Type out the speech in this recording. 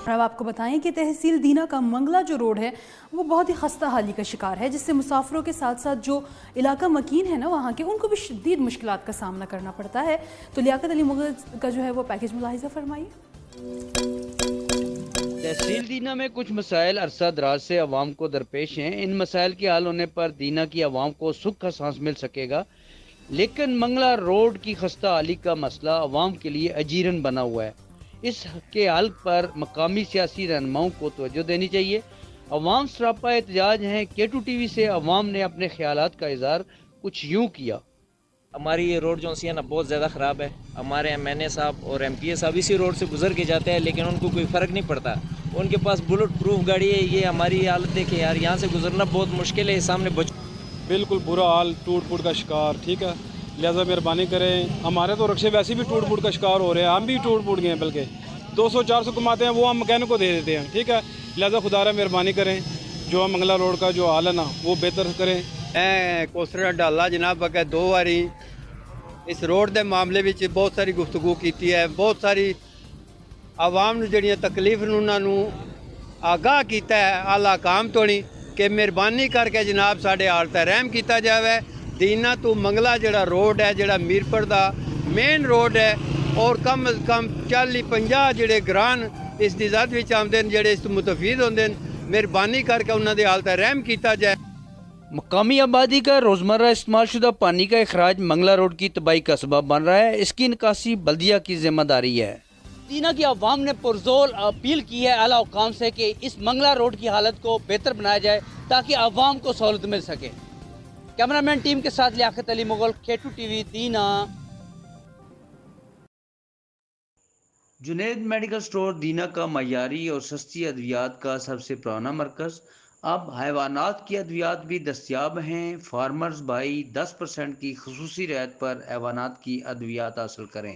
اب آپ کو بتائیں کہ تحصیل دینا کا منگلہ جو روڈ ہے وہ بہت ہی خستہ حالی کا شکار ہے، جس سے مسافروں کے ساتھ ساتھ جو علاقہ مکین ہے نا وہاں کے، ان کو بھی شدید مشکلات کا سامنا کرنا پڑتا ہے۔ تو لیاقت علی مغل کا جو ہے وہ پیکج ملاحظہ فرمائیے۔ تحصیل دینا میں کچھ مسائل عرصہ دراز سے عوام کو درپیش ہیں۔ ان مسائل کے حل ہونے پر دینا کی عوام کو سکھ کا سانس مل سکے گا، لیکن منگلہ روڈ کی خستہ حالی کا مسئلہ عوام کے لیے اجیرن بنا ہوا ہے۔ اس کے حل پر مقامی سیاسی رہنماؤں کو توجہ دینی چاہیے۔ عوام سراپا احتجاج ہیں۔ K2 ٹی وی سے عوام نے اپنے خیالات کا اظہار کچھ یوں کیا۔ ہماری یہ روڈ جو سی ہے نا بہت زیادہ خراب ہے۔ ہمارے MNA صاحب اور MP صاحب اسی روڈ سے گزر کے جاتے ہیں، لیکن ان کو کوئی فرق نہیں پڑتا۔ ان کے پاس بلٹ پروف گاڑی ہے۔ یہ ہماری حالت دیکھیں یار، یہاں سے گزرنا بہت مشکل ہے۔ سامنے بالکل برا حال، ٹوٹ پھوٹ کا شکار، ٹھیک ہے۔ لہٰذا مہربانی کریں، ہمارے تو رکشے ویسے بھی ٹوٹ پھوٹ کا شکار ہو رہے ہیں، ہم بھی ٹوٹ پھوٹ گئے ہیں، بلکہ 200-400 کماتے ہیں وہ ہم مکینک کو دے دیتے ہیں، ٹھیک ہے۔ لہٰذا خدا را مہربانی کریں، جو منگلہ روڈ کا جو حال ہے نا وہ بہتر کریں۔ کوسرا ڈالا جناب اگر 2 باری اس روڈ دے معاملے وچ بہت ساری گفتگو کیتی ہے، بہت ساری عوام نوں جڑیاں تکلیف انہاں نوں آگاہ کیتا ہے اعلیٰ حکام تو نہیں کہ مہربانی کر کے جناب ساڈے حال تے رحم کیتا جاوے۔ دینا تو منگلہ جڑا روڈ ہے، جڑا میرپور دا مین روڈ ہے، اور کم از کم 40-50 جڑے گران اس دی زد وچ آمدے جڑے اس تو متفید ہوندے، مہربانی کر کے انہاں دے حال تے رحم کیتا جائے۔ مقامی آبادی کا روزمرہ استعمال شدہ پانی کا اخراج منگلہ روڈ کی تباہی کا سبب بن رہا ہے۔ اس کی نکاسی بلدیہ کی ذمہ داری ہے۔ دینا کی عوام نے پرزور اپیل کی ہے اعلیٰ حکام سے کہ اس منگلہ روڈ کی حالت کو بہتر بنایا جائے تاکہ عوام کو سہولت مل سکے۔ کیمرامین ٹیم کے ساتھ Liaquat Ali Mughal, K2 T V, دینا۔ جنید میڈیکل سٹور دینا کا معیاری اور سستی ادویات کا سب سے پرانا مرکز۔ اب حیوانات کی ادویات بھی دستیاب ہیں۔ فارمرز بھائی 10% کی خصوصی رعایت پر حیوانات کی ادویات حاصل کریں۔